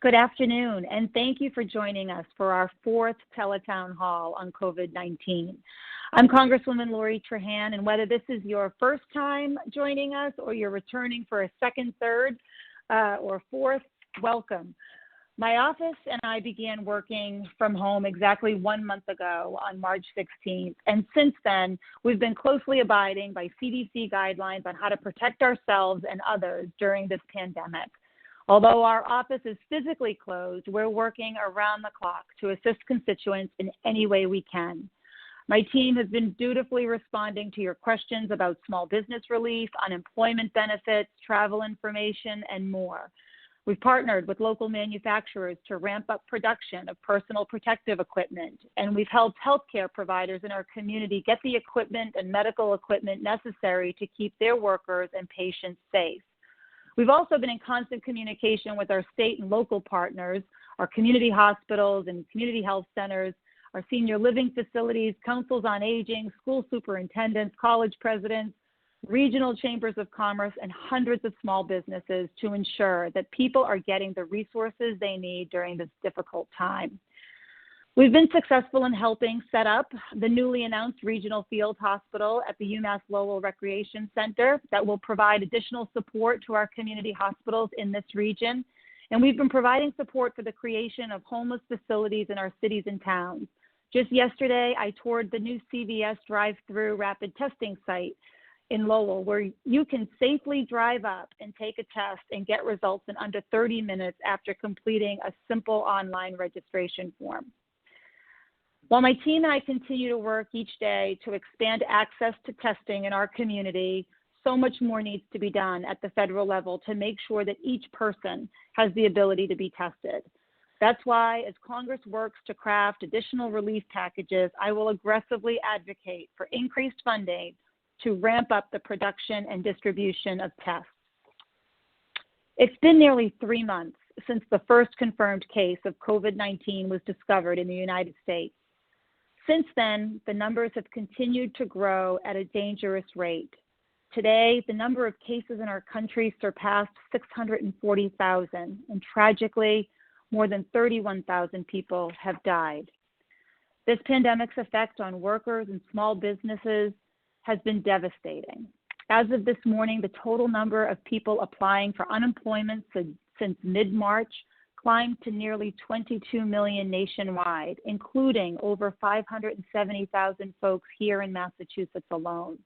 Good afternoon, and thank you for joining us for our fourth Tele-Town Hall on COVID-19. I'm Congresswoman Lori Trahan, and whether this is your first time joining us or you're returning for a second, third, or fourth, welcome. My office and I began working from home exactly 1 month ago on March 16th, and since then, we've been closely abiding by CDC guidelines on how to protect ourselves and others during this pandemic. Although our office is physically closed, we're working around the clock to assist constituents in any way we can. My team has been dutifully responding to your questions about small business relief, unemployment benefits, travel information, and more. We've partnered with local manufacturers to ramp up production of personal protective equipment, and we've helped healthcare providers in our community get the equipment and medical equipment necessary to keep their workers and patients safe. We've also been in constant communication with our state and local partners, our community hospitals and community health centers, our senior living facilities, councils on aging, school superintendents, college presidents, regional chambers of commerce, and hundreds of small businesses to ensure that people are getting the resources they need during this difficult time. We've been successful in helping set up the newly announced regional field hospital at the UMass Lowell Recreation Center that will provide additional support to our community hospitals in this region. And we've been providing support for the creation of homeless facilities in our cities and towns. Just yesterday, I toured the new CVS drive-through rapid testing site in Lowell, where you can safely drive up and take a test and get results in under 30 minutes after completing a simple online registration form. While my team and I continue to work each day to expand access to testing in our community, so much more needs to be done at the federal level to make sure that each person has the ability to be tested. That's why, as Congress works to craft additional relief packages, I will aggressively advocate for increased funding to ramp up the production and distribution of tests. It's been nearly 3 months since the first confirmed case of COVID-19 was discovered in the United States. Since then, the numbers have continued to grow at a dangerous rate. Today, the number of cases in our country surpassed 640,000, and tragically, more than 31,000 people have died. This pandemic's effect on workers and small businesses has been devastating. As of this morning, the total number of people applying for unemployment since mid-March climbed to nearly 22 million nationwide, including over 570,000 folks here in Massachusetts alone.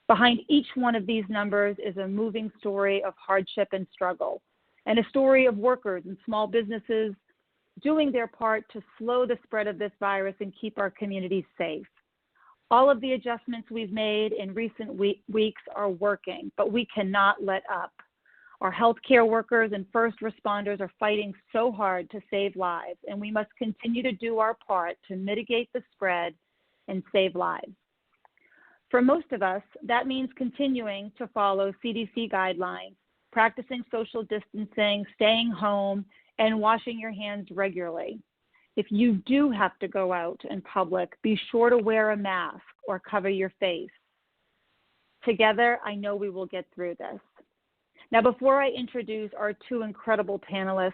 Behind each one of these numbers is a moving story of hardship and struggle, and a story of workers and small businesses doing their part to slow the spread of this virus and keep our communities safe. All of the adjustments we've made in recent weeks are working, but we cannot let up. Our healthcare workers and first responders are fighting so hard to save lives, and we must continue to do our part to mitigate the spread and save lives. For most of us, that means continuing to follow CDC guidelines, practicing social distancing, staying home, and washing your hands regularly. If you do have to go out in public, be sure to wear a mask or cover your face. Together, I know we will get through this. Now, before I introduce our two incredible panelists,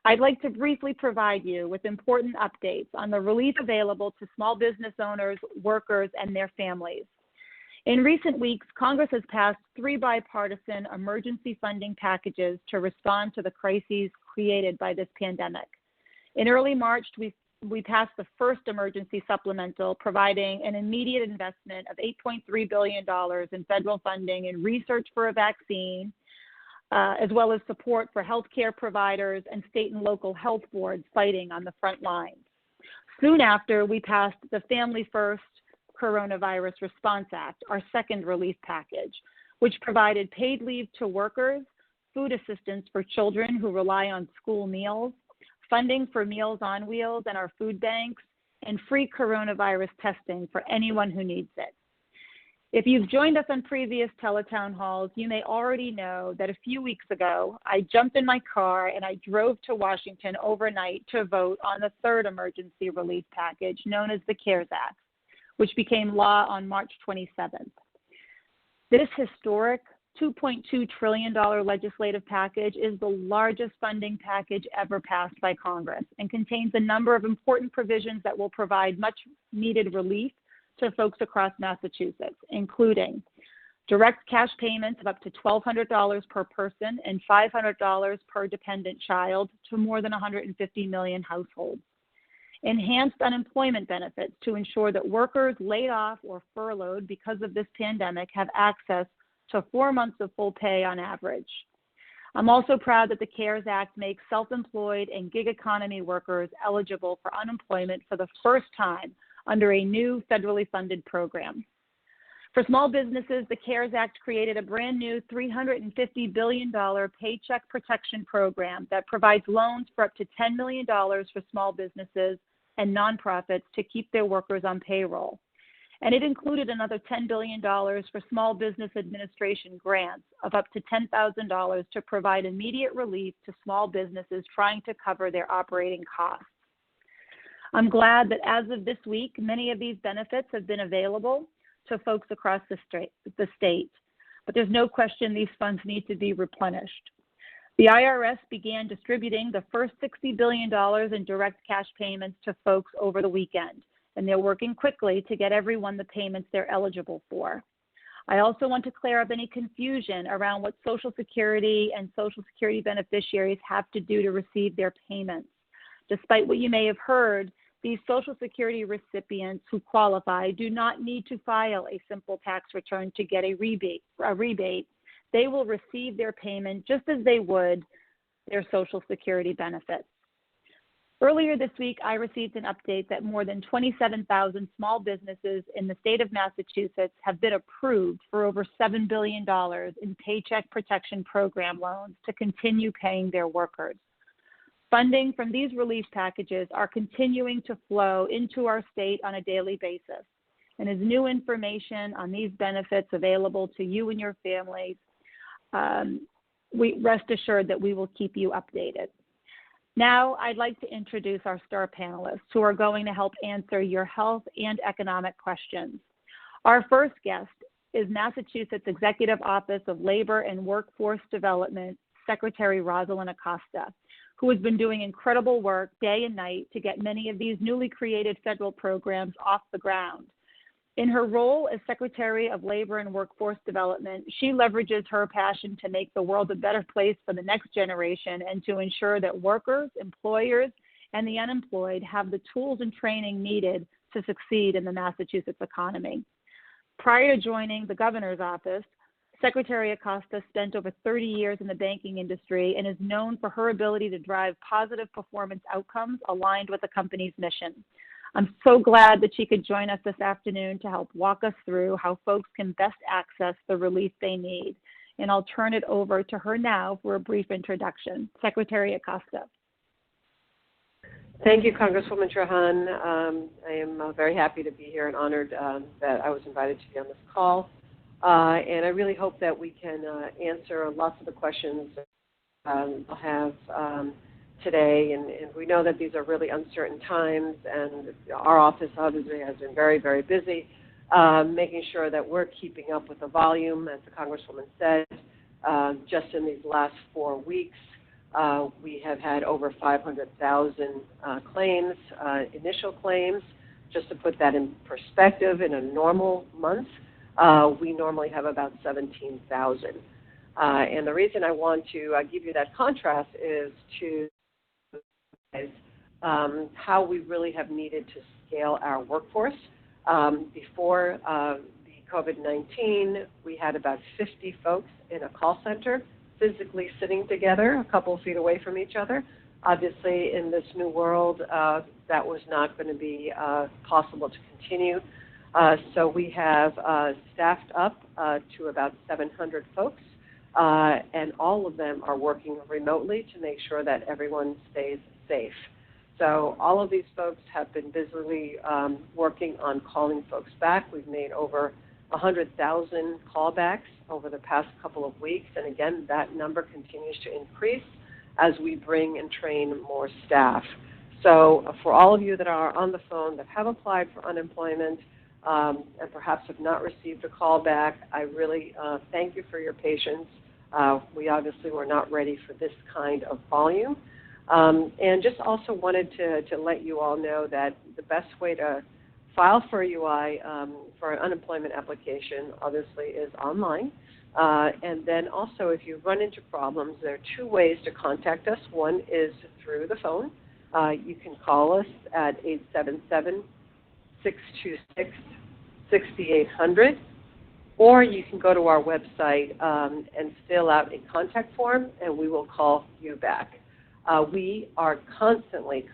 I'd like to briefly provide you with important updates on the relief available to small business owners, workers, and their families. In recent weeks, Congress has passed 3 bipartisan emergency funding packages to respond to the crises created by this pandemic. In early March, we passed the first emergency supplemental, providing an immediate investment of $8.3 billion in federal funding in research for a vaccine, as well as support for healthcare providers and state and local health boards fighting on the front lines. Soon after, we passed the Family First Coronavirus Response Act, our second relief package, which provided paid leave to workers, food assistance for children who rely on school meals, funding for Meals on Wheels and our food banks, and free coronavirus testing for anyone who needs it. If you've joined us on previous Tele-Town halls, you may already know that a few weeks ago, I jumped in my car and I drove to Washington overnight to vote on the third emergency relief package known as the CARES Act, which became law on March 27th. This historic $2.2 trillion legislative package is the largest funding package ever passed by Congress and contains a number of important provisions that will provide much needed relief to folks across Massachusetts, including direct cash payments of up to $1,200 per person and $500 per dependent child to more than 150 million households. Enhanced unemployment benefits to ensure that workers laid off or furloughed because of this pandemic have access to 4 months of full pay on average. I'm also proud that the CARES Act makes self-employed and gig economy workers eligible for unemployment for the first time under a new federally funded program. For small businesses, the CARES Act created a brand new $350 billion Paycheck Protection Program that provides loans for up to $10 million for small businesses and nonprofits to keep their workers on payroll. And it included another $10 billion for Small Business Administration grants of up to $10,000 to provide immediate relief to small businesses trying to cover their operating costs. I'm glad that as of this week, many of these benefits have been available to folks across the state, but there's no question these funds need to be replenished. The IRS began distributing the first $60 billion in direct cash payments to folks over the weekend, and they're working quickly to get everyone the payments they're eligible for. I also want to clear up any confusion around what Social Security and Social Security beneficiaries have to do to receive their payments. Despite what you may have heard, these Social Security recipients who qualify do not need to file a simple tax return to get a rebate. They will receive their payment just as they would their Social Security benefits. Earlier this week, I received an update that more than 27,000 small businesses in the state of Massachusetts have been approved for over $7 billion in Paycheck Protection Program loans to continue paying their workers. Funding from these relief packages are continuing to flow into our state on a daily basis. And as new information on these benefits available to you and your families, we rest assured that we will keep you updated. Now, I'd like to introduce our star panelists who are going to help answer your health and economic questions. Our first guest is Massachusetts Executive Office of Labor and Workforce Development Secretary Rosalind Acosta, who has been doing incredible work day and night to get many of these newly created federal programs off the ground. In her role as Secretary of Labor and Workforce Development, she leverages her passion to make the world a better place for the next generation and to ensure that workers, employers, and the unemployed have the tools and training needed to succeed in the Massachusetts economy. Prior to joining the governor's office, Secretary Acosta spent over 30 years in the banking industry and is known for her ability to drive positive performance outcomes aligned with the company's mission. I'm so glad that she could join us this afternoon to help walk us through how folks can best access the relief they need. And I'll turn it over to her now for a brief introduction. Secretary Acosta. Thank you, Congresswoman Trahan. I am very happy to be here and honored that I was invited to be on this call. And I really hope that we can answer lots of the questions we'll have today. And we know that these are really uncertain times, and our office obviously has been very, very busy making sure that we're keeping up with the volume. As the Congresswoman said, just in these last 4 weeks, we have had over 500,000 claims, initial claims. Just to put that in perspective, in a normal month, we normally have about 17,000. And the reason I want to give you that contrast is to how we really have needed to scale our workforce. Before the COVID-19, we had about 50 folks in a call center physically sitting together a couple of feet away from each other. Obviously, in this new world, that was not going to be possible to continue. So we have staffed up to about 700 folks, and all of them are working remotely to make sure that everyone stays safe. So all of these folks have been busily working on calling folks back. We've made over 100,000 callbacks over the past couple of weeks, and again, that number continues to increase as we bring and train more staff. So for all of you that are on the phone that have applied for unemployment, and perhaps have not received a call back, I really thank you for your patience. We obviously were not ready for this kind of volume. And just also wanted to let you all know that the best way to file for a UI for an unemployment application obviously is online. And then also if you run into problems, there are two ways to contact us. One is through the phone. You can call us at 877-626-6800, or you can go to our website and fill out a contact form, and we will call you back. We are constantly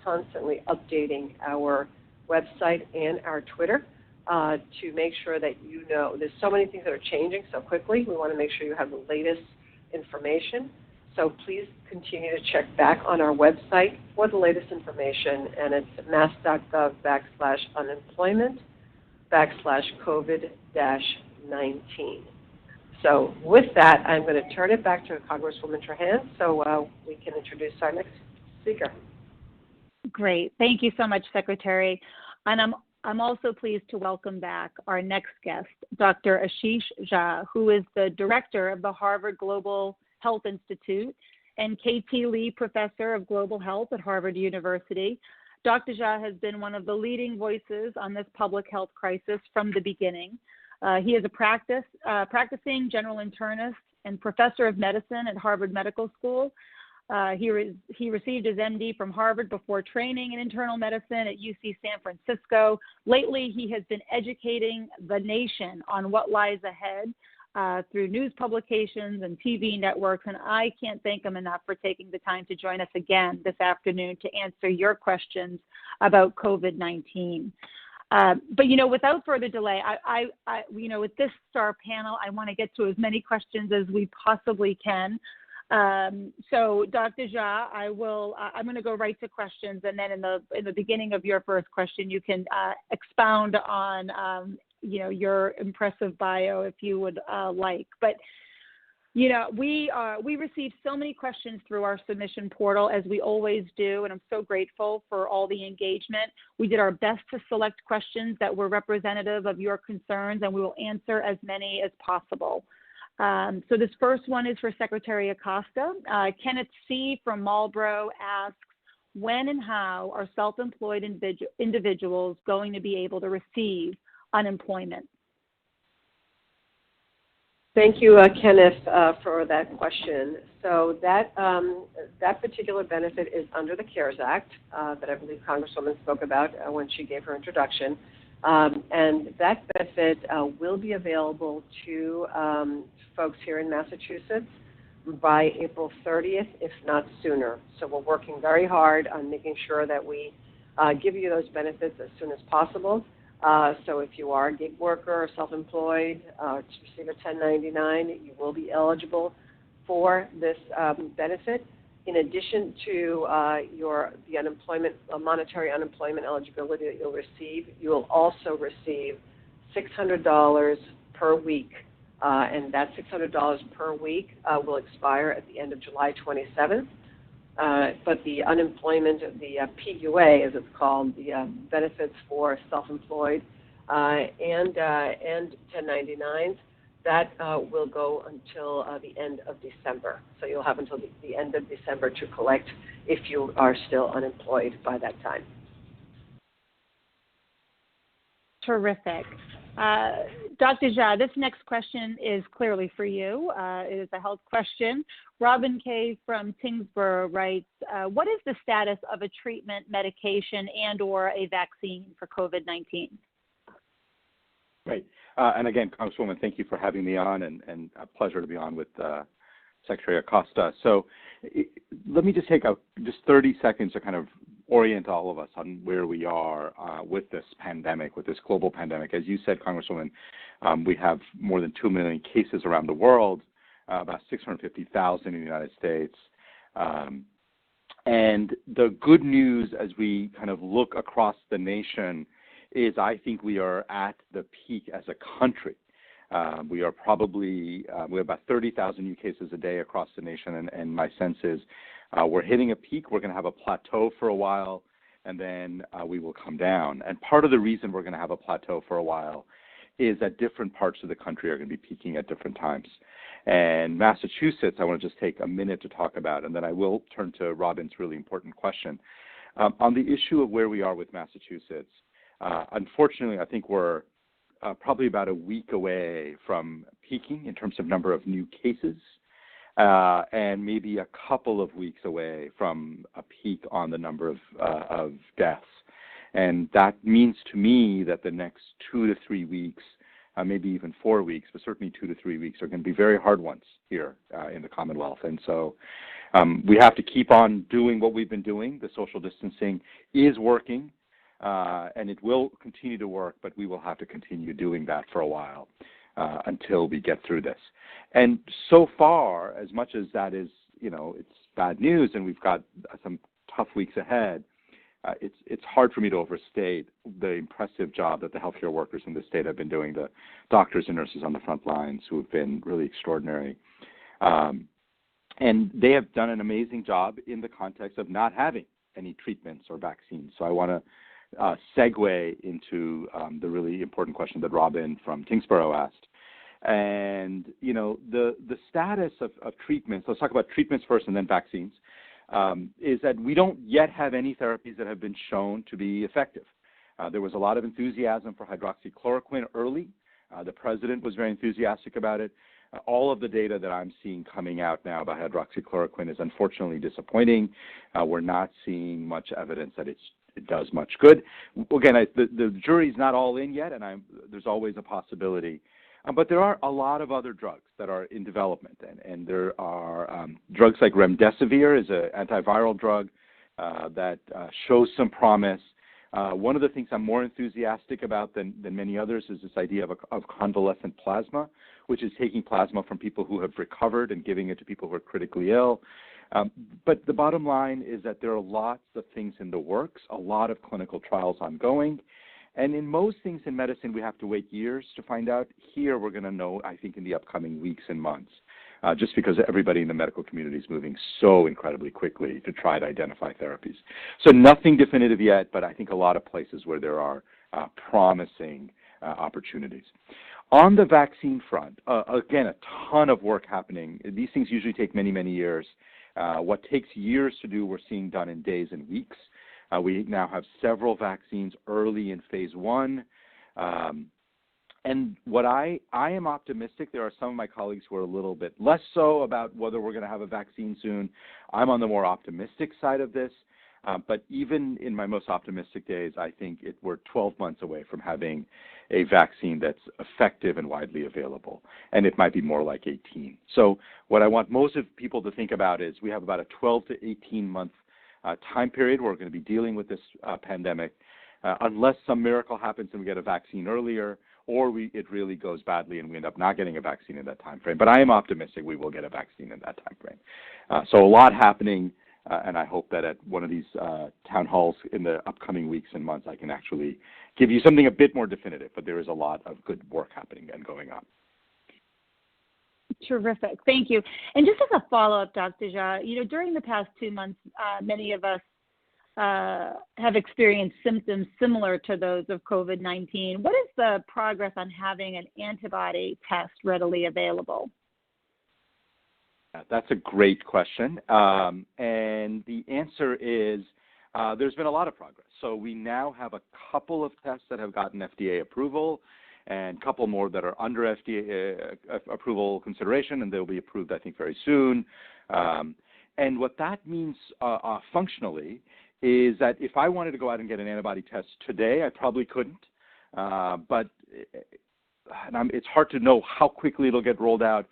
updating our website and our Twitter to make sure that you know. There's so many things that are changing so quickly. We want to make sure you have the latest information. So please continue to check back on our website for the latest information, and it's mass.gov/unemployment/COVID-19. So with that, I'm going to turn it back to Congresswoman Trahan so we can introduce our next speaker. Great. Thank you so much, Secretary. And I'm also pleased to welcome back our next guest, Dr. Ashish Jha, who is the director of the Harvard Global Health Institute and K.T. Lee Professor of Global Health at Harvard University. Dr. Jha has been one of the leading voices on this public health crisis from the beginning. He is a practicing general internist and professor of medicine at Harvard Medical School. He received his MD from Harvard before training in internal medicine at UC San Francisco. Lately, he has been educating the nation on what lies ahead through news publications and TV networks, and I can't thank him enough for taking the time to join us again this afternoon to answer your questions about COVID-19. But, without further delay, I with this star panel, I want to get to as many questions as we possibly can. So, Dr. Jha, I'm going to go right to questions, and then in the beginning of your first question, you can expound on, your impressive bio if you would like. But, we received so many questions through our submission portal, as we always do, and I'm so grateful for all the engagement. We did our best to select questions that were representative of your concerns, and we will answer as many as possible. So this first one is for Secretary Acosta. Kenneth C. from Marlborough asks, when and how are self-employed individuals going to be able to receive unemployment? Thank you, Kenneth, for that question. So that particular benefit is under the CARES Act that I believe Congresswoman spoke about when she gave her introduction. And that benefit will be available to folks here in Massachusetts by April 30th, if not sooner. So we're working very hard on making sure that we give you those benefits as soon as possible. So if you are a gig worker or self-employed to receive a 1099, you will be eligible for this benefit. In addition to the unemployment, monetary unemployment eligibility that you'll receive, you will also receive $600 per week. And that $600 per week will expire at the end of July 27th. But the unemployment, the PUA, as it's called, the benefits for self-employed and 1099s, that will go until the end of December. So you'll have until the end of December to collect if you are still unemployed by that time. Terrific. Dr. Jha, this next question is clearly for you. It is a health question. Robin K. from Tingsboro writes, what is the status of a treatment, medication, and or a vaccine for COVID-19? Great. And again, Congresswoman, thank you for having me on, and a pleasure to be on with Secretary Acosta. So let me just take just 30 seconds to kind of orient all of us on where we are with this pandemic, with this global pandemic. As you said, Congresswoman, we have more than 2 million cases around the world, about 650,000 in the United States. And the good news as we kind of look across the nation is I think we are at the peak as a country. We are probably, we have about 30,000 new cases a day across the nation, and my sense is we're hitting a peak. We're going to have a plateau for a while, and then we will come down. And part of the reason we're going to have a plateau for a while is that different parts of the country are going to be peaking at different times. And Massachusetts, I want to just take a minute to talk about, and then I will turn to Robin's really important question. On the issue of where we are with Massachusetts, unfortunately, I think we're probably about a week away from peaking in terms of number of new cases, and maybe a couple of weeks away from a peak on the number of deaths. And that means to me that the next 2 to 3 weeks, maybe even 4 weeks, but certainly 2 to 3 weeks are going to be very hard ones here in the Commonwealth. And so we have to keep on doing what we've been doing. The social distancing is working, and it will continue to work, but we will have to continue doing that for a while until we get through this. And so far, as much as that is, it's bad news and we've got some tough weeks ahead, it's hard for me to overstate the impressive job that the healthcare workers in the state have been doing, the doctors and nurses on the front lines who have been really extraordinary. And they have done an amazing job in the context of not having any treatments or vaccines. So I want to segue into the really important question that Robin from Tingsboro asked. And, the status of treatments, let's talk about treatments first and then vaccines, is that we don't yet have any therapies that have been shown to be effective. There was a lot of enthusiasm for hydroxychloroquine early. The president was very enthusiastic about it. All of the data that I'm seeing coming out now about hydroxychloroquine is unfortunately disappointing. We're not seeing much evidence that it does much good. Again, the jury's not all in yet, and there's always a possibility. But there are a lot of other drugs that are in development, and there are drugs like remdesivir is an antiviral drug that shows some promise. One of the things I'm more enthusiastic about than many others is this idea of convalescent plasma, which is taking plasma from people who have recovered and giving it to people who are critically ill. But the bottom line is that there are lots of things in the works, a lot of clinical trials ongoing. And in most things in medicine, we have to wait years to find out. Here, we're going to know, I think, in the upcoming weeks and months, just because everybody in the medical community is moving so incredibly quickly to try to identify therapies. So nothing definitive yet, but I think a lot of places where there are promising opportunities. On the vaccine front, again, a ton of work happening. These things usually take many, many years. What takes years to do, we're seeing done in days and weeks. We now have several vaccines early in phase 1. And what I am optimistic. There are some of my colleagues who are a little bit less so about whether we're going to have a vaccine soon. I'm on the more optimistic side of this. But even in my most optimistic days, I think we're 12 months away from having a vaccine that's effective and widely available. And it might be more like 18. So what I want most of people to think about is we have about a 12 to 18 month time period where we're going to be dealing with this pandemic, unless some miracle happens and we get a vaccine earlier, or it really goes badly and we end up not getting a vaccine in that time frame. But I am optimistic we will get a vaccine in that time frame. So a lot happening, and I hope that at one of these town halls in the upcoming weeks and months, I can actually give you something a bit more definitive. But there is a lot of good work happening and going on. Terrific. Thank you. And just as a follow-up, Dr. Jha, during the past 2 months, many of us have experienced symptoms similar to those of COVID-19. What is the progress on having an antibody test readily available? That's a great question. And the answer is there's been a lot of progress. So we now have a couple of tests that have gotten FDA approval, and a couple more that are under FDA approval consideration, and they'll be approved, I think, very soon. And what that means functionally is that if I wanted to go out and get an antibody test today, I probably couldn't. But it's hard to know how quickly it'll get rolled out.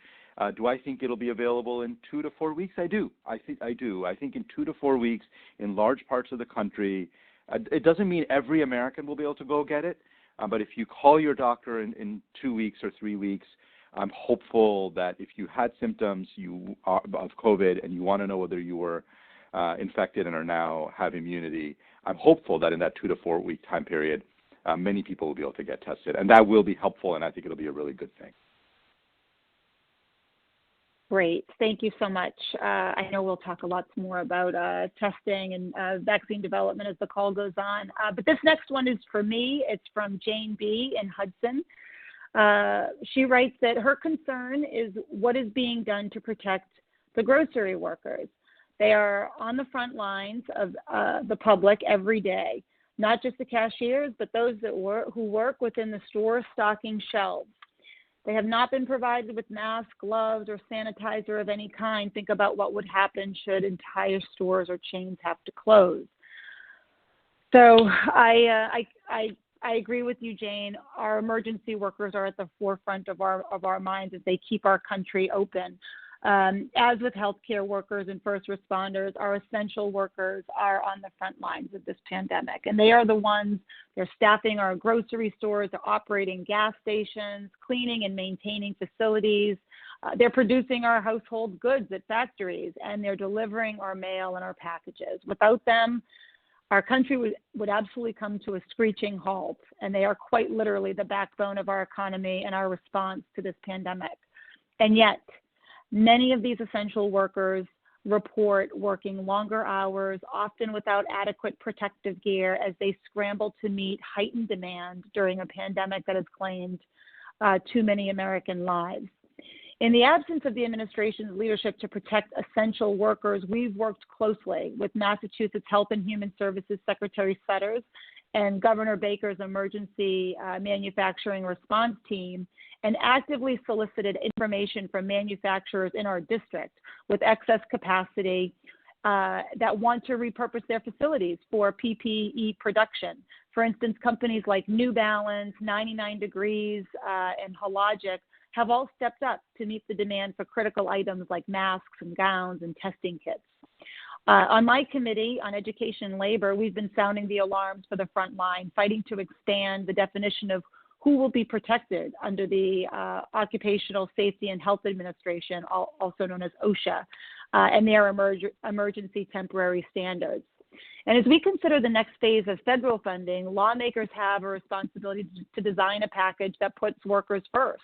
Do I think it'll be available in 2 to 4 weeks? I do. I do. I think in 2 to 4 weeks in large parts of the country. It doesn't mean every American will be able to go get it. But if you call your doctor in 2 weeks or 3 weeks, I'm hopeful that if you had symptoms of COVID and you want to know whether you were infected and are now have immunity, I'm hopeful that in that 2 to 4 week time period, many people will be able to get tested. And that will be helpful, and I think it'll be a really good thing. Great. Thank you so much. I know we'll talk a lot more about testing and vaccine development as the call goes on. But this next one is for me. It's from Jane B. in Hudson. She writes that her concern is what is being done to protect the grocery workers. They are on the front lines of the public every day, not just the cashiers, but those who work within the store stocking shelves. They have not been provided with masks, gloves, or sanitizer of any kind. Think about what would happen should entire stores or chains have to close. So I agree with you, Jane. Our emergency workers are at the forefront of our minds as they keep our country open. As with healthcare workers and first responders, our essential workers are on the front lines of this pandemic. And they are the ones, they're staffing our grocery stores, they're operating gas stations, cleaning and maintaining facilities. They're producing our household goods at factories, and they're delivering our mail and our packages. Without them, our country would absolutely come to a screeching halt, and they are quite literally the backbone of our economy and our response to this pandemic. And yet, many of these essential workers report working longer hours, often without adequate protective gear, as they scramble to meet heightened demand during a pandemic that has claimed too many American lives. In the absence of the administration's leadership to protect essential workers, we've worked closely with Massachusetts Health and Human Services Secretary Setters and Governor Baker's emergency manufacturing response team, and actively solicited information from manufacturers in our district with excess capacity that want to repurpose their facilities for PPE production. For instance, companies like New Balance, 99 Degrees, and Hologic have all stepped up to meet the demand for critical items like masks and gowns and testing kits. On my committee on education and labor, we've been sounding the alarms for the front line, fighting to expand the definition of who will be protected under the Occupational Safety and Health Administration, also known as OSHA, and their emergency temporary standards. And as we consider the next phase of federal funding, lawmakers have a responsibility to design a package that puts workers first,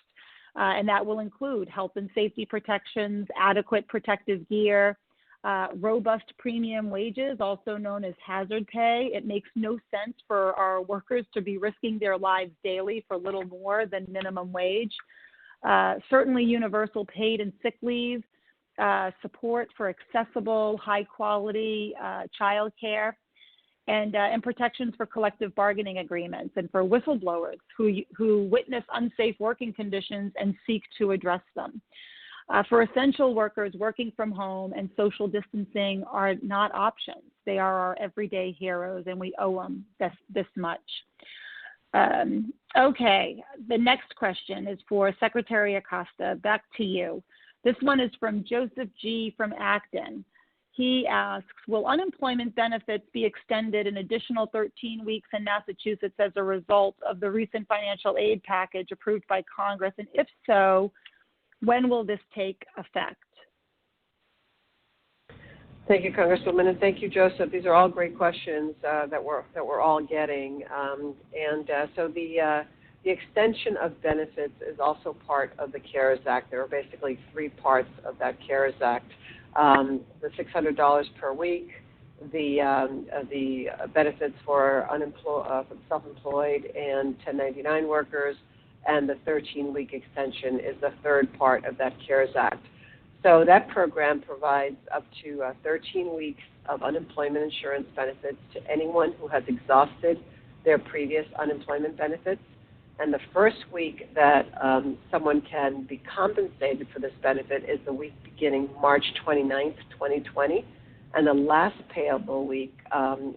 and that will include health and safety protections, adequate protective gear, robust premium wages, also known as hazard pay. It makes no sense for our workers to be risking their lives daily for little more than minimum wage. Certainly universal paid and sick leave, support for accessible, high-quality child care, and protections for collective bargaining agreements and for whistleblowers who witness unsafe working conditions and seek to address them. For essential workers, working from home and social distancing are not options. They are our everyday heroes, and we owe them this much. Okay, the next question is for Secretary Acosta. Back to you. This one is from Joseph G. from Acton. He asks, will unemployment benefits be extended an additional 13 weeks in Massachusetts as a result of the recent financial aid package approved by Congress? And if so, when will this take effect? Thank you, Congresswoman, and thank you, Joseph. These are all great questions that we're all getting. So the extension of benefits is also part of the CARES Act. There are basically three parts of that CARES Act: the $600 per week, the benefits for self-employed and 1099 workers, and the 13-week extension is the third part of that CARES Act. So that program provides up to 13 weeks of unemployment insurance benefits to anyone who has exhausted their previous unemployment benefits. And the first week that someone can be compensated for this benefit is the week beginning March 29th, 2020. And the last payable week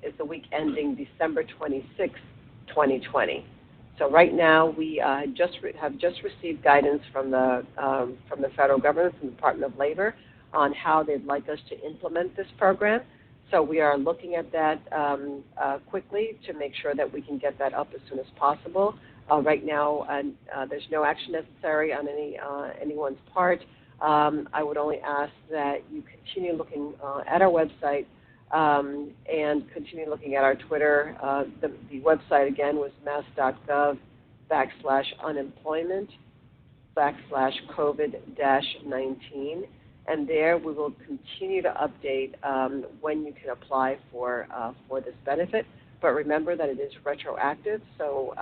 is the week ending December 26th, 2020. So right now we have just received guidance from the federal government, from the Department of Labor, on how they'd like us to implement this program. So we are looking at that quickly to make sure that we can get that up as soon as possible. Right now, there's no action necessary on anyone's part. I would only ask that you continue looking at our website and continue looking at our Twitter. The website, again, was mass.gov/unemployment/COVID-19. And there we will continue to update when you can apply for this benefit. But remember that it is retroactive, so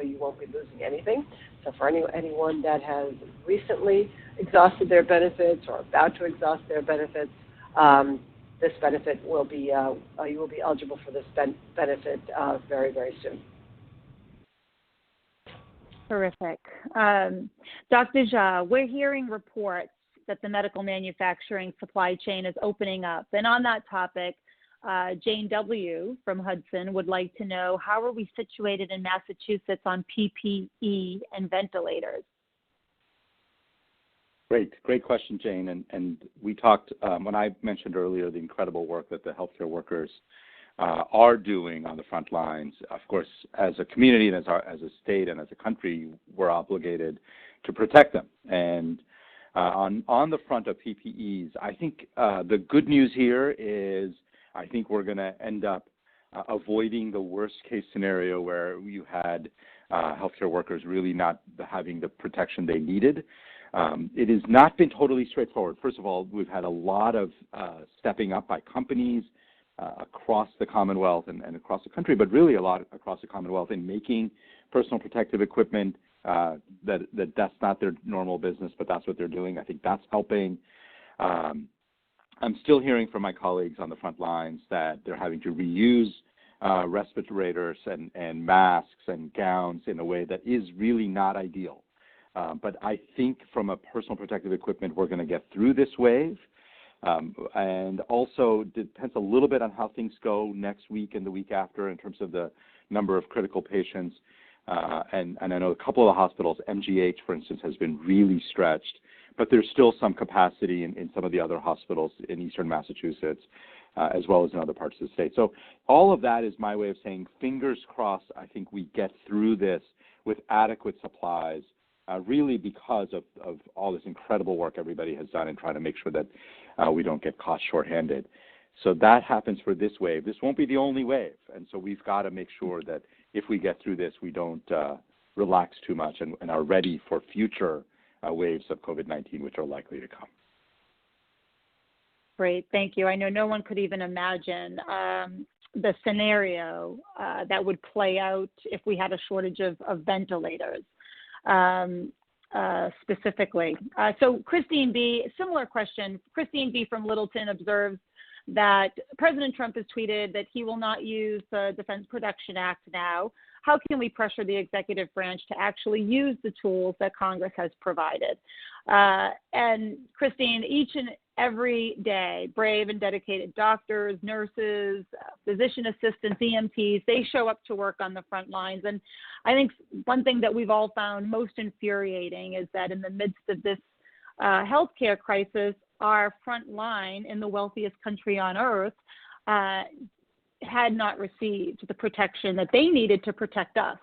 you won't be losing anything. So for anyone that has recently exhausted their benefits or about to exhaust their benefits, this benefit will be you will be eligible for this benefit very, very soon. Terrific. Dr. Jha, we're hearing reports that the medical manufacturing supply chain is opening up. And on that topic, Jane W. from Hudson would like to know, how are we situated in Massachusetts on PPE and ventilators? Great question, Jane. And we talked, when I mentioned earlier the incredible work that the healthcare workers are doing on the front lines. Of course, as a community and as a state and as a country, we're obligated to protect them. And on the front of PPEs, I think the good news here is I think we're going to end up avoiding the worst case scenario where you had healthcare workers really not having the protection they needed. It has not been totally straightforward. First of all, we've had a lot of stepping up by companies across the Commonwealth and across the country, but really a lot across the Commonwealth in making personal protective equipment. That's not their normal business, but that's what they're doing. I think that's helping. I'm still hearing from my colleagues on the front lines that they're having to reuse respirators and masks and gowns in a way that is really not ideal. But I think from a personal protective equipment, we're going to get through this wave. And also depends a little bit on how things go next week and the week after in terms of the number of critical patients. And I know a couple of the hospitals, MGH, for instance, has been really stretched, but there's still some capacity in some of the other hospitals in eastern Massachusetts, as well as in other parts of the state. So all of that is my way of saying, fingers crossed, I think we get through this with adequate supplies, really because of all this incredible work everybody has done in trying to make sure that we don't get caught shorthanded. So that happens for this wave. This won't be the only wave. And so we've got to make sure that if we get through this, we don't relax too much and are ready for future waves of COVID-19, which are likely to come. Great, thank you. I know no one could even imagine the scenario that would play out if we had a shortage of ventilators. Specifically. So Christine B., similar question. Christine B. from Littleton observes that President Trump has tweeted that he will not use the Defense Production Act now. How can we pressure the executive branch to actually use the tools that Congress has provided? And Christine, each and every day, brave and dedicated doctors, nurses, physician assistants, EMTs, they show up to work on the front lines. And I think one thing that we've all found most infuriating is that in the midst of this healthcare crisis, our front line in the wealthiest country on earth had not received the protection that they needed to protect us.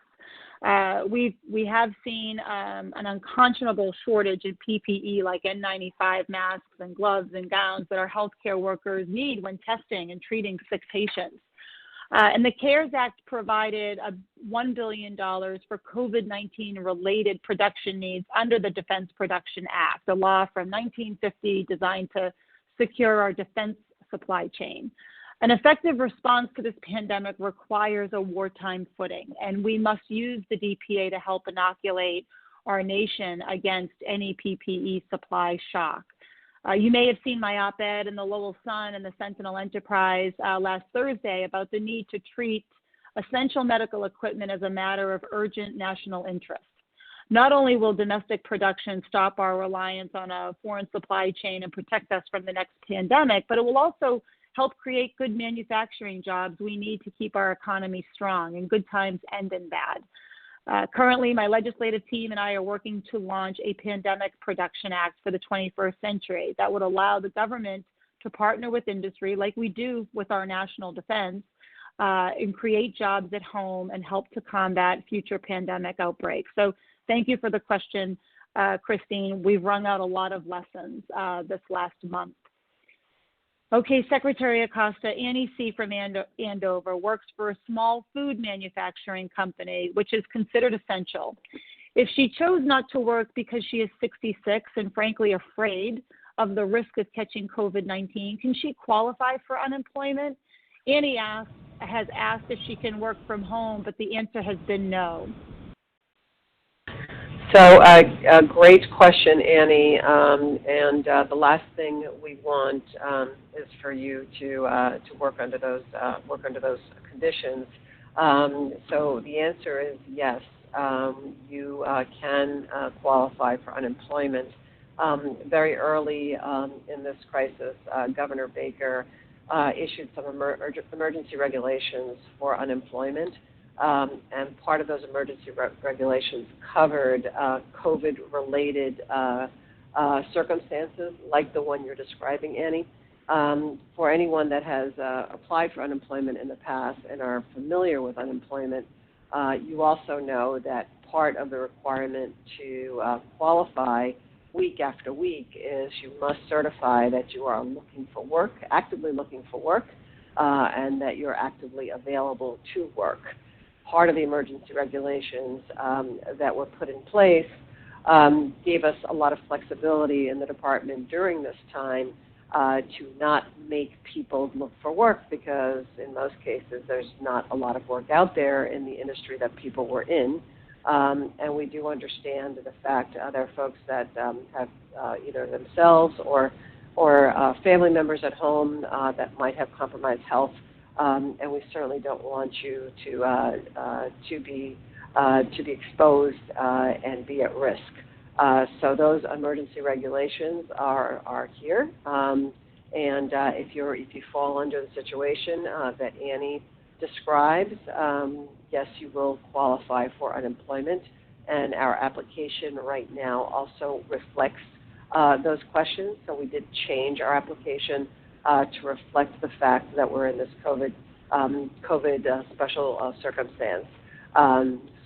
We have seen an unconscionable shortage in PPE like N95 masks and gloves and gowns that our healthcare workers need when testing and treating sick patients. And the CARES Act provided $1 billion for COVID-19 related production needs under the Defense Production Act, a law from 1950 designed to secure our defense supply chain. An effective response to this pandemic requires a wartime footing, and we must use the DPA to help inoculate our nation against any PPE supply shock. You may have seen my op-ed in the Lowell Sun and the Sentinel Enterprise last Thursday about the need to treat essential medical equipment as a matter of urgent national interest. Not only will domestic production stop our reliance on a foreign supply chain and protect us from the next pandemic, but it will also help create good manufacturing jobs we need to keep our economy strong in good times and in bad. Currently, my legislative team and I are working to launch a Pandemic Production Act for the 21st century that would allow the government to partner with industry like we do with our national defense and create jobs at home and help to combat future pandemic outbreaks. So thank you for the question, Christine. We've wrung out a lot of lessons this last month. Okay, Secretary Acosta, Annie C. from Andover works for a small food manufacturing company, which is considered essential. If she chose not to work because she is 66 and frankly afraid of the risk of catching COVID-19, can she qualify for unemployment? Annie has asked if she can work from home, but the answer has been no. So a great question, Annie. The last thing we want is for you to work under those conditions. So the answer is yes. You can qualify for unemployment. Very early in this crisis, Governor Baker issued some emergency regulations for unemployment. And part of those emergency regulations covered COVID-related circumstances like the one you're describing, Annie. For anyone that has applied for unemployment in the past and are familiar with unemployment, you also know that part of the requirement to qualify week after week is you must certify that you are looking for work, actively looking for work, and that you're actively available to work. Part of the emergency regulations that were put in place gave us a lot of flexibility in the department during this time to not make people look for work, because in most cases there's not a lot of work out there in the industry that people were in. And we do understand the fact there are folks that have either themselves or family members at home that might have compromised health. And we certainly don't want you to be exposed and be at risk. So those emergency regulations are here. And if you fall under the situation that Annie describes, yes, you will qualify for unemployment. And our application right now also reflects those questions. So we did change our application to reflect the fact that we're in this COVID special circumstance.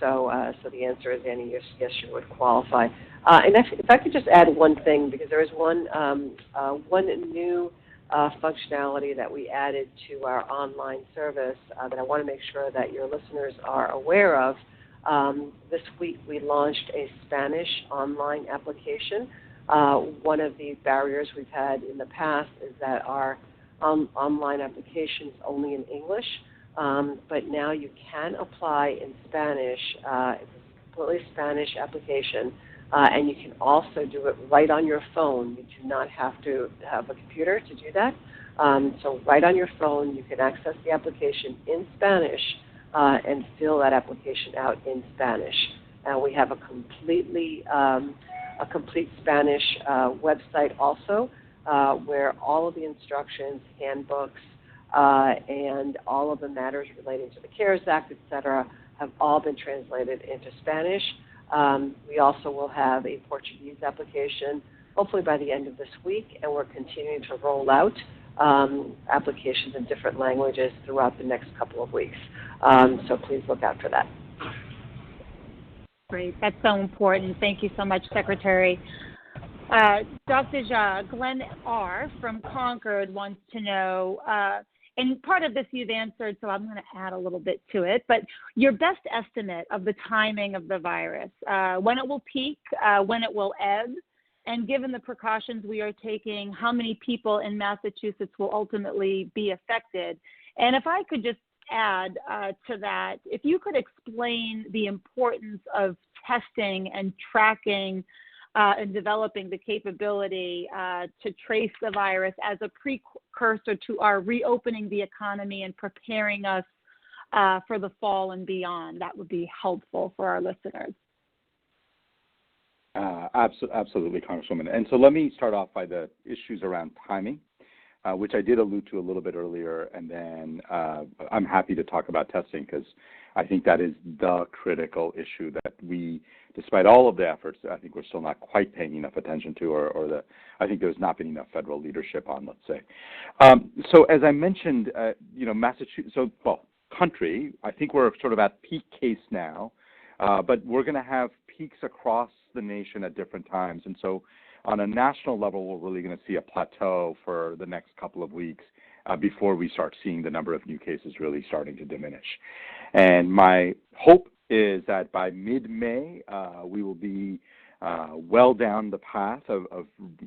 So the answer is, Annie, yes, you would qualify. And if I could just add one thing, because there is one new functionality that we added to our online service that I want to make sure that your listeners are aware of. This week we launched a Spanish online application. One of the barriers we've had in the past is that our online applications only in English, but now you can apply in Spanish. It's a completely Spanish application, and you can also do it right on your phone. You do not have to have a computer to do that. So right on your phone, you can access the application in Spanish and fill that application out in Spanish. And we have a complete Spanish website also, where all of the instructions, handbooks, and all of the matters relating to the CARES Act, et cetera, have all been translated into Spanish. We also will have a Portuguese application, hopefully by the end of this week, and we're continuing to roll out applications in different languages throughout the next couple of weeks. So please look out for that. Great. That's so important. Thank you so much, Secretary. Dr. Jha, Glenn R. from Concord wants to know, and part of this you've answered, so I'm going to add a little bit to it, but your best estimate of the timing of the virus, when it will peak, when it will ebb, and given the precautions we are taking, how many people in Massachusetts will ultimately be affected? And if I could just add to that, if you could explain the importance of testing and tracking and developing the capability to trace the virus as a precursor to our reopening the economy and preparing us for the fall and beyond, that would be helpful for our listeners. Absolutely, Congresswoman. And so let me start off by the issues around timing, which I did allude to a little bit earlier, and then I'm happy to talk about testing, because I think that is the critical issue that we, despite all of the efforts, I think we're still not quite paying enough attention to, I think there's not been enough federal leadership on, let's say. So as I mentioned, Massachusetts, country, I think we're sort of at peak case now, but we're going to have peaks across the nation at different times. And so on a national level, we're really going to see a plateau for the next couple of weeks before we start seeing the number of new cases really starting to diminish. And my hope is that by mid-May, we will be well down the path of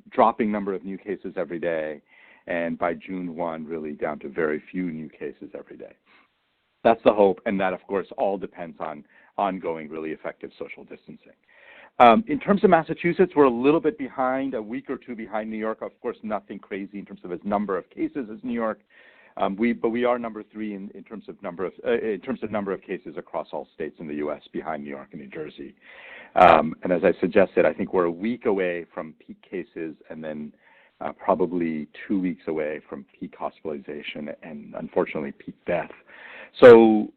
dropping number of new cases every day, and by June 1, really down to very few new cases every day. That's the hope, and that, of course, all depends on ongoing, really effective social distancing. In terms of Massachusetts, we're a little bit behind, a week or two behind New York. Of course, nothing crazy in terms of its number of cases as New York. But we are number 3 in terms of number of cases across all states in the U.S. behind New York and New Jersey. And as I suggested, I think we're a week away from peak cases, and then probably 2 weeks away from peak hospitalization and unfortunately peak death. So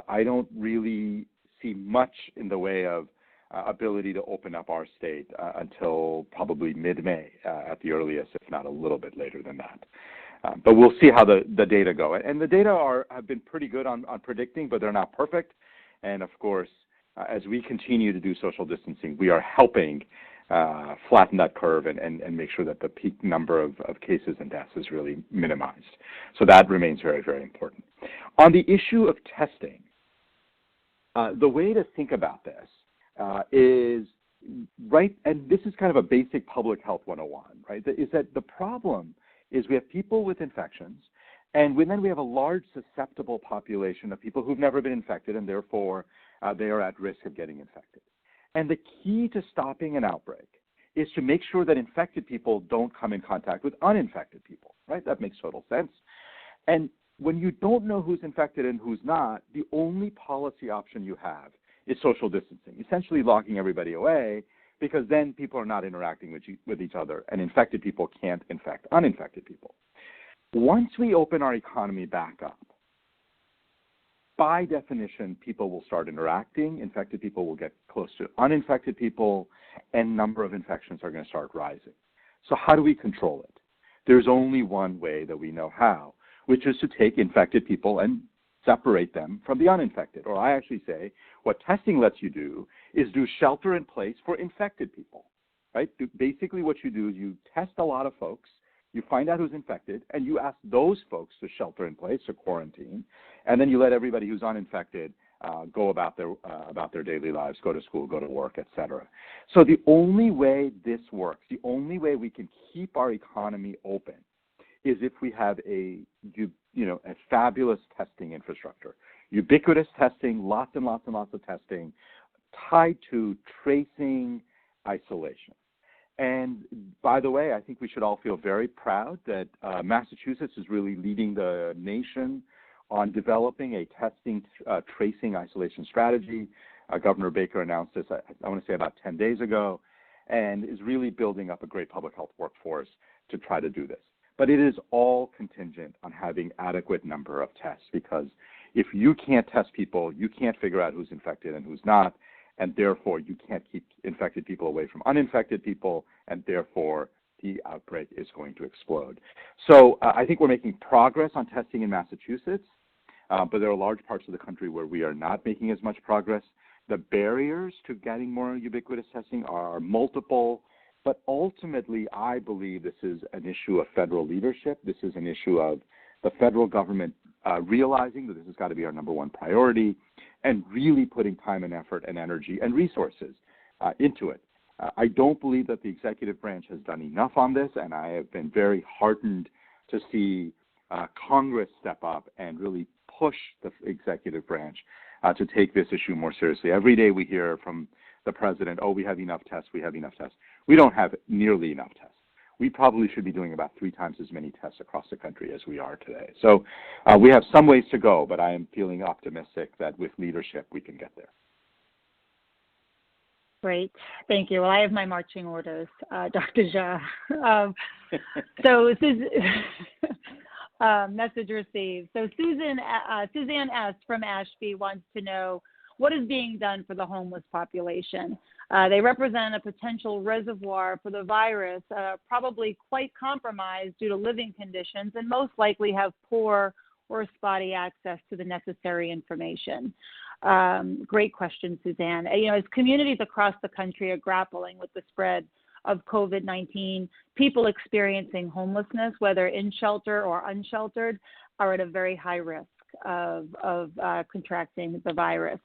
I don't really see much in the way of ability to open up our state until probably mid-May at the earliest, if not a little bit later than that. But we'll see how the data go. And the data have been pretty good on predicting, but they're not perfect. And of course, as we continue to do social distancing, we are helping flatten that curve and make sure that the peak number of cases and deaths is really minimized. So that remains very, very important. On the issue of testing, the way to think about this is, right, and this is kind of a basic public health 101, right, is that the problem is we have people with infections, and then we have a large susceptible population of people who've never been infected, and therefore they are at risk of getting infected. And the key to stopping an outbreak is to make sure that infected people don't come in contact with uninfected people, right? That makes total sense. And when you don't know who's infected and who's not, the only policy option you have is social distancing, essentially locking everybody away, because then people are not interacting with each other, and infected people can't infect uninfected people. Once we open our economy back up, by definition, people will start interacting, infected people will get close to uninfected people, and number of infections are going to start rising. So how do we control it? There's only one way that we know how, which is to take infected people and separate them from the uninfected. Or I actually say what testing lets you do is do shelter in place for infected people, right? Basically what you do is you test a lot of folks, you find out who's infected, and you ask those folks to shelter in place or quarantine, and then you let everybody who's uninfected go about their daily lives, go to school, go to work, etc. So the only way this works, the only way we can keep our economy open, is if we have a fabulous testing infrastructure, ubiquitous testing, lots and lots and lots of testing, tied to tracing, isolation. And by the way, I think we should all feel very proud that Massachusetts is really leading the nation on developing a testing, tracing, isolation strategy. Governor Baker announced this, I want to say about 10 days ago, and is really building up a great public health workforce to try to do this. But it is all contingent on having adequate number of tests, because if you can't test people, you can't figure out who's infected and who's not, and therefore you can't keep infected people away from uninfected people, and therefore the outbreak is going to explode. So I think we're making progress on testing in Massachusetts, but there are large parts of the country where we are not making as much progress. The barriers to getting more ubiquitous testing are multiple, but ultimately I believe this is an issue of federal leadership. This is an issue of the federal government realizing that this has got to be our number one priority, and really putting time and effort and energy and resources into it. I don't believe that the executive branch has done enough on this, and I have been very heartened to see Congress step up and really push the executive branch to take this issue more seriously. Every day we hear from the president, oh, we have enough tests, we have enough tests. We don't have nearly enough tests. We probably should be doing about 3 times as many tests across the country as we are today. So we have some ways to go, but I am feeling optimistic that with leadership we can get there. Great. Thank you. Well, I have my marching orders, Dr. Jha. So message received. So Suzanne S. from Ashby wants to know, what is being done for the homeless population? They represent a potential reservoir for the virus, probably quite compromised due to living conditions, and most likely have poor or spotty access to the necessary information. Great question, Suzanne. As communities across the country are grappling with the spread of COVID-19, people experiencing homelessness, whether in shelter or unsheltered, are at a very high risk of contracting the virus.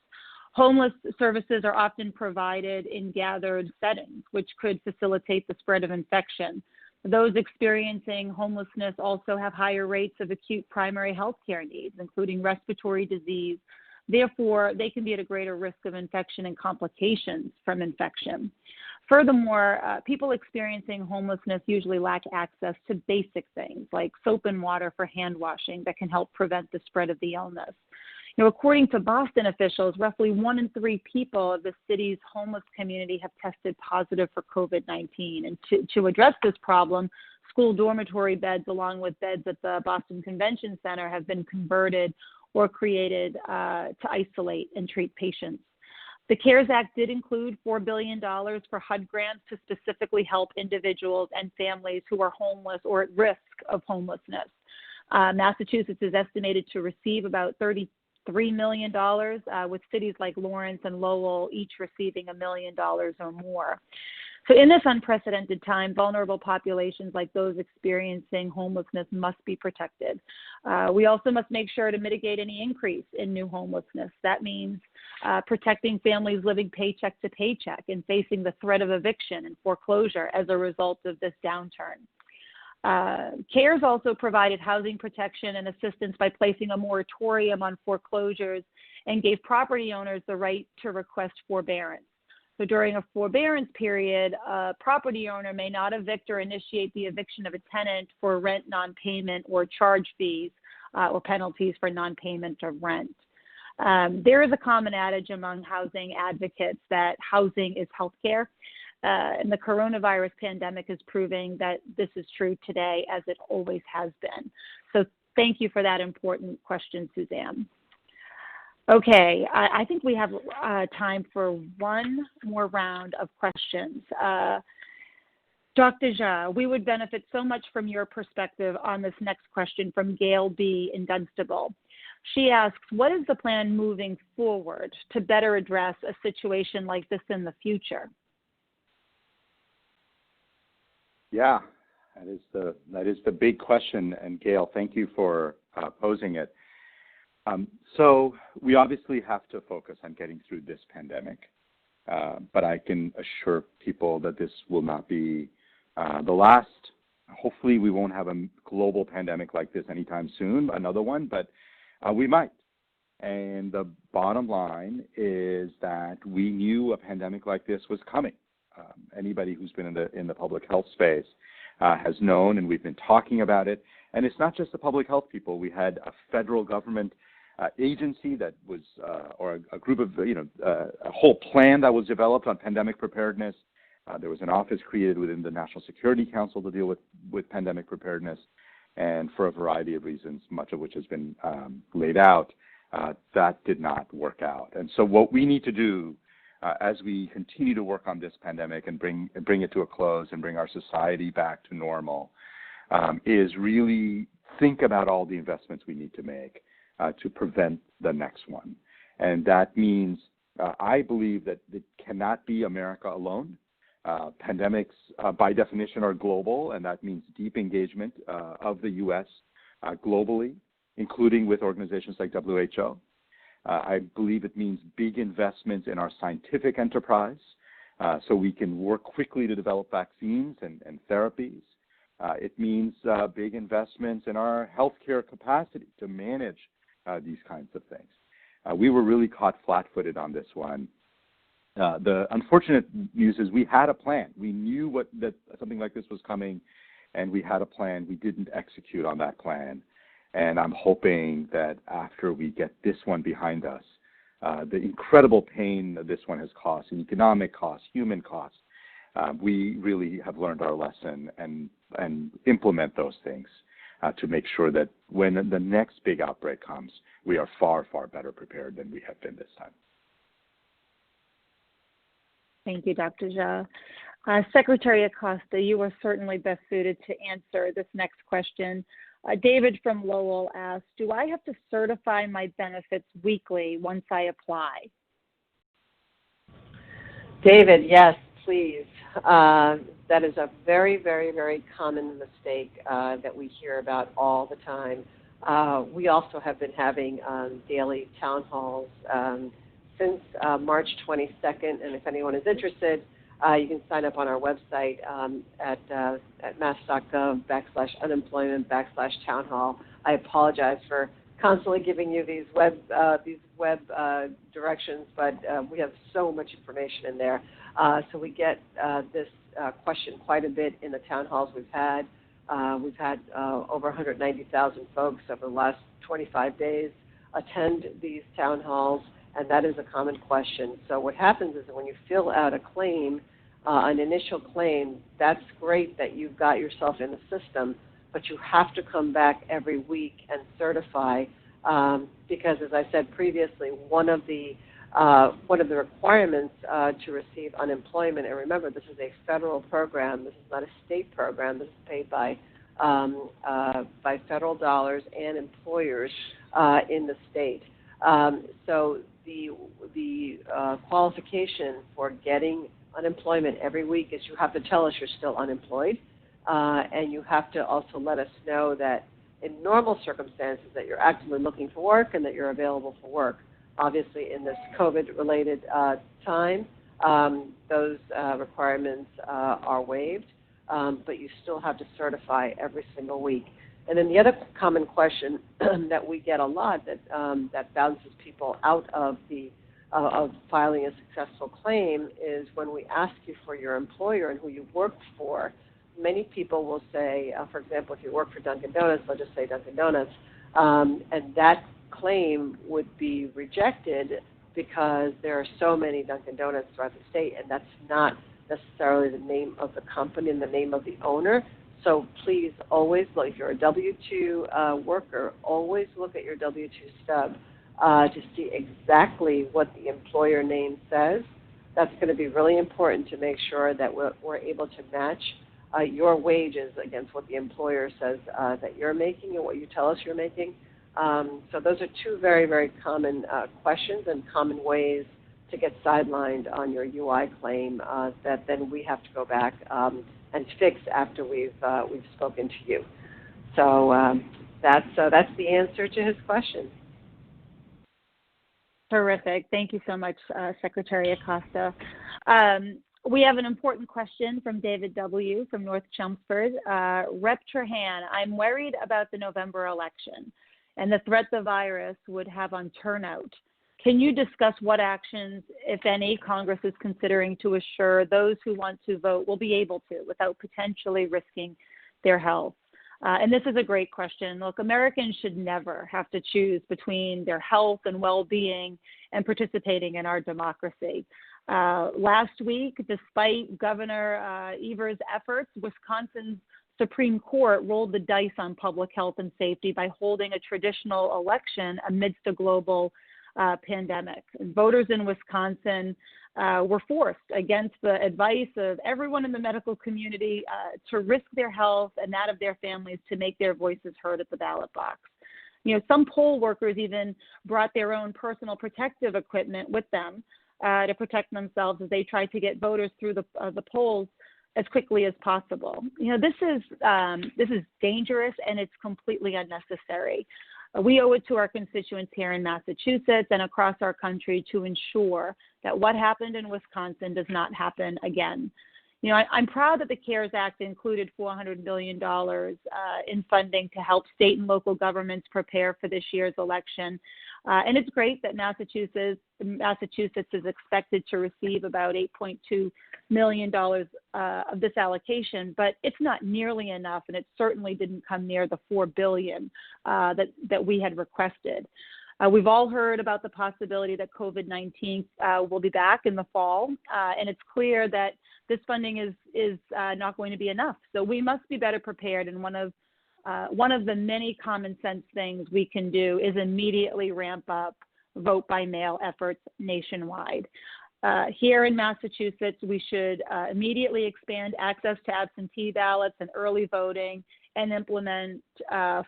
Homeless services are often provided in gathered settings, which could facilitate the spread of infection. Those experiencing homelessness also have higher rates of acute primary health care needs, including respiratory disease. Therefore, they can be at a greater risk of infection and complications from infection. Furthermore, people experiencing homelessness usually lack access to basic things like soap and water for hand washing that can help prevent the spread of the illness. According to Boston officials, roughly 1 in 3 people of the city's homeless community have tested positive for COVID-19. And to address this problem, school dormitory beds, along with beds at the Boston Convention Center, have been converted or created to isolate and treat patients. The CARES Act did include $4 billion for HUD grants to specifically help individuals and families who are homeless or at risk of homelessness. Massachusetts is estimated to receive about $33 million, with cities like Lawrence and Lowell each receiving $1 million or more. So in this unprecedented time, vulnerable populations like those experiencing homelessness must be protected. We also must make sure to mitigate any increase in new homelessness. That means protecting families living paycheck to paycheck and facing the threat of eviction and foreclosure as a result of this downturn. CARES also provided housing protection and assistance by placing a moratorium on foreclosures and gave property owners the right to request forbearance. So during a forbearance period, a property owner may not evict or initiate the eviction of a tenant for rent non-payment or charge fees or penalties for non-payment of rent. There is a common adage among housing advocates that housing is healthcare. And the coronavirus pandemic is proving that this is true today, as it always has been. So thank you for that important question, Suzanne. Okay, I think we have time for one more round of questions. Dr. Jha, we would benefit so much from your perspective on this next question from Gail B. in Dunstable. She asks, what is the plan moving forward to better address a situation like this in the future? Yeah, that is the big question, and Gail, thank you for posing it. So we obviously have to focus on getting through this pandemic, but I can assure people that this will not be the last. Hopefully we won't have a global pandemic like this anytime soon, another one, but we might. And the bottom line is that we knew a pandemic like this was coming. Anybody who's been in the public health space has known, and we've been talking about it. And it's not just the public health people. We had a federal government agency that was, or a group of, a whole plan that was developed on pandemic preparedness. There was an office created within the National Security Council to deal with pandemic preparedness. And for a variety of reasons, much of which has been laid out, that did not work out. And so what we need to do as we continue to work on this pandemic and bring it to a close and bring our society back to normal is really think about all the investments we need to make to prevent the next one. And that means I believe that it cannot be America alone. Pandemics, by definition, are global, and that means deep engagement of the U.S. Globally, including with organizations like WHO. I believe it means big investments in our scientific enterprise so we can work quickly to develop vaccines and therapies. It means big investments in our healthcare capacity to manage these kinds of things. We were really caught flat-footed on this one. The unfortunate news is we had a plan. We knew that something like this was coming, and we had a plan. We didn't execute on that plan. And I'm hoping that after we get this one behind us, the incredible pain that this one has caused, in economic costs, human costs, we really have learned our lesson and implement those things to make sure that when the next big outbreak comes, we are far, far better prepared than we have been this time. Thank you, Dr. Jha. Secretary Acosta, you are certainly best suited to answer this next question. David from Lowell asked, do I have to certify my benefits weekly once I apply? David, yes, please. That is a very, very, very common mistake that we hear about all the time. We also have been having daily town halls since March 22nd, and if anyone is interested, you can sign up on our website at mass.gov/unemployment/town hall. I apologize for constantly giving you these web directions, but we have so much information in there. So we get this question quite a bit in the town halls we've had. We've had over 190,000 folks over the last 25 days attend these town halls, and that is a common question. So what happens is that when you fill out a claim, an initial claim, that's great that you've got yourself in the system, but you have to come back every week and certify because, as I said previously, one of the requirements to receive unemployment, and remember, this is a federal program. This is not a state program. This is paid by federal dollars and employers in the state. So the qualification for getting unemployment every week is you have to tell us you're still unemployed, and you have to also let us know that in normal circumstances that you're actively looking for work and that you're available for work. Obviously, in this COVID-related time, those requirements are waived, but you still have to certify every single week. And then the other common question that we get a lot that bounces people out of of filing a successful claim is when we ask you for your employer and who you worked for. Many people will say, for example, if you work for Dunkin' Donuts, let's just say Dunkin' Donuts, and that claim would be rejected because there are so many Dunkin' Donuts throughout the state, and that's not necessarily the name of the company and the name of the owner. So please always look, if you're a W-2 worker, always look at your W-2 stub to see exactly what the employer name says. That's going to be really important to make sure that we're able to match your wages against what the employer says that you're making and what you tell us you're making. So those are two very, very common questions and common ways to get sidelined on your UI claim that then we have to go back and fix after we've spoken to you. So that's the answer to his question. Terrific. Thank you so much, Secretary Acosta. We have an important question from David W. from North Chelmsford. Rep Trahan, I'm worried about the November election and the threat the virus would have on turnout. Can you discuss what actions, if any, Congress is considering to assure those who want to vote will be able to without potentially risking their health? And this is a great question. Look, Americans should never have to choose between their health and well-being and participating in our democracy. Last week, despite Governor Evers' efforts, Wisconsin's Supreme Court rolled the dice on public health and safety by holding a traditional election amidst a global pandemic. Voters in Wisconsin were forced, against the advice of everyone in the medical community, to risk their health and that of their families to make their voices heard at the ballot box. You know, some poll workers even brought their own personal protective equipment with them to protect themselves as they tried to get voters through the polls as quickly as possible. You know, this is dangerous and it's completely unnecessary. We owe it to our constituents here in Massachusetts and across our country to ensure that what happened in Wisconsin does not happen again. You know, I'm proud that the CARES Act included $400 million in funding to help state and local governments prepare for this year's election. And it's great that Massachusetts is expected to receive about $8.2 million of this allocation, but it's not nearly enough, and it certainly didn't come near the $4 billion that we had requested. We've all heard about the possibility that COVID-19 will be back in the fall, and it's clear that this funding is not going to be enough. So we must be better prepared, and one of the many common sense things we can do is immediately ramp up vote by mail efforts nationwide. Here in Massachusetts, we should immediately expand access to absentee ballots and early voting and implement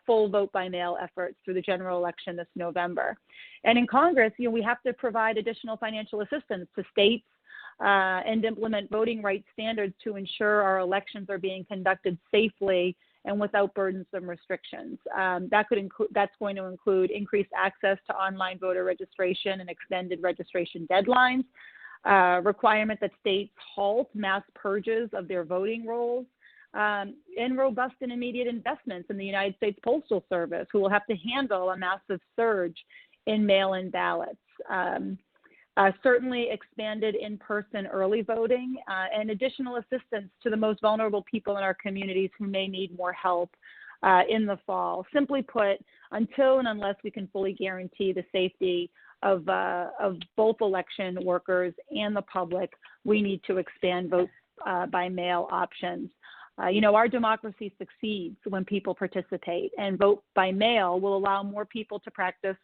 full vote by mail efforts through the general election this November. And in Congress, you know, we have to provide additional financial assistance to states and implement voting rights standards to ensure our elections are being conducted safely and without burdensome restrictions. That's going to include increased access to online voter registration and extended registration deadlines, requirement that states halt mass purges of their voting rolls, and robust and immediate investments in the United States Postal Service, who will have to handle a massive surge in mail-in ballots. Certainly expanded in-person early voting and additional assistance to the most vulnerable people in our communities who may need more help in the fall. Simply put, until and unless we can fully guarantee the safety of both election workers and the public, we need to expand vote by mail options. Our democracy succeeds when people participate, and vote by mail will allow more people to practice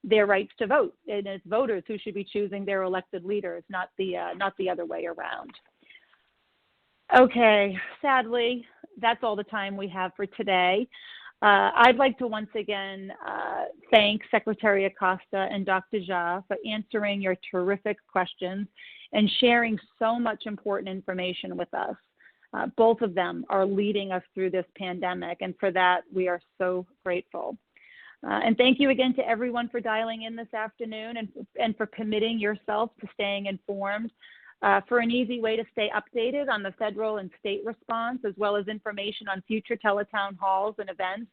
their rights to vote. And it's voters who should be choosing their elected leaders, not the other way around. Okay, sadly, that's all the time we have for today. I'd like to once again thank Secretary Acosta and Dr. Jha for answering your terrific questions and sharing so much important information with us. Both of them are leading us through this pandemic, and for that, we are so grateful. And thank you again to everyone for dialing in this afternoon and for committing yourself to staying informed. For an easy way to stay updated on the federal and state response, as well as information on future Tele-Town halls and events,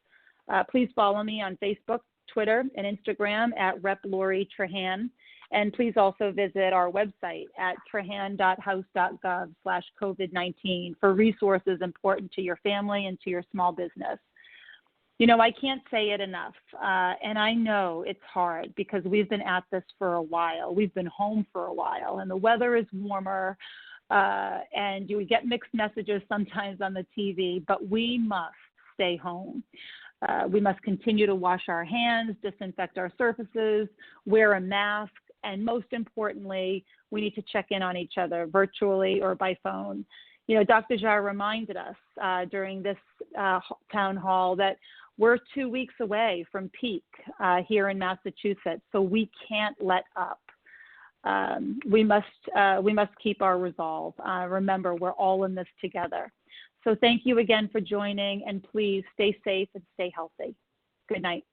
please follow me on Facebook, Twitter, and Instagram at Rep. Lori Trahan. And please also visit our website at trahan.house.gov/COVID-19 for resources important to your family and to your small business. I can't say it enough, and I know it's hard because we've been at this for a while. We've been home for a while, and the weather is warmer, and you get mixed messages sometimes on the TV, but we must stay home. We must continue to wash our hands, disinfect our surfaces, wear a mask, and most importantly, we need to check in on each other virtually or by phone. Dr. Jha reminded us during this town hall that we're 2 weeks away from peak here in Massachusetts, so we can't let up. We must keep our resolve. Remember, we're all in this together. So thank you again for joining, and please stay safe and stay healthy. Good night.